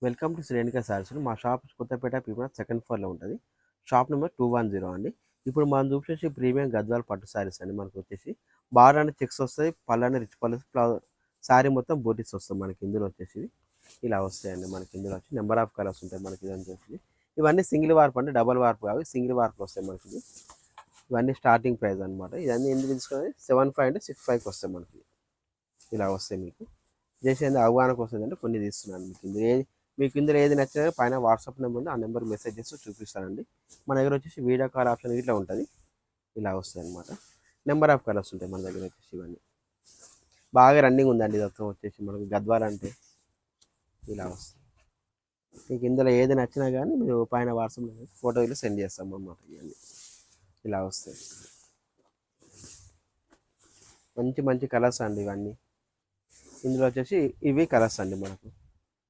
Welcome to Shrenika saris. మా shop Kothapeta people second ఫ్లోర్లో ఉంటుంది. షాప్ నెంబర్ 210 అండి. ఇప్పుడు మనం చూసేసి ప్రీమియం గద్వాల్ పట్టు సారీస్ అండి. మనకు వచ్చేసి బార్డర్ చెక్స్ వస్తాయి, పళ్ళని రిచ్ పళ్ళు, శారీ మొత్తం బోటిస్ వస్తాయి. మనకి ఇందులో వచ్చేసి ఇలా వస్తాయండి. మనకి ఇందులో వచ్చి నెంబర్ ఆఫ్ కలర్స్ ఉంటాయి. మనకి ఇదంతా వచ్చి ఇవన్నీ సింగిల్ వార్ప్ అంటే డబల్ వార్ప్ కావు, సింగిల్ వార్ప్ వస్తాయి మనకి. ఇవన్నీ స్టార్టింగ్ ప్రైస్ అనమాట. ఇవన్నీ ఎందుకు తీసుకుని 75 అంటే 65కి వస్తాయి మనకి. ఇలా వస్తాయి మీకు చేసి అవగాహనకు వస్తుందంటే కొన్ని తీస్తున్నాను. మీకు ఇందులో ఏది నచ్చినా పైన వాట్సాప్ నెంబర్ ఉంది, ఆ నెంబర్ మెసేజ్ చేస్తూ చూపిస్తానండి. మన దగ్గర వచ్చేసి వీడియో కాల్ ఆప్షన్ ఇట్లా ఉంటుంది. ఇలా వస్తాయి అనమాట. నెంబర్ ఆఫ్ కలర్స్ ఉంటాయి మన దగ్గర వచ్చేసి. ఇవన్నీ బాగా రన్నింగ్ ఉందండి. మొత్తం వచ్చేసి మనకి గద్వాల్ అంటే ఇలా వస్తుంది. మీకు ఇందులో ఏది నచ్చినా కానీ మీరు పైన వాట్సాప్ ఫోటోలు సెండ్ చేస్తాం అన్నమాట. ఇవన్నీ ఇలా వస్తాయి. మంచి మంచి కలర్స్ అండి ఇవన్నీ. ఇందులో వచ్చేసి ఇవి కలర్స్ అండి మనకు.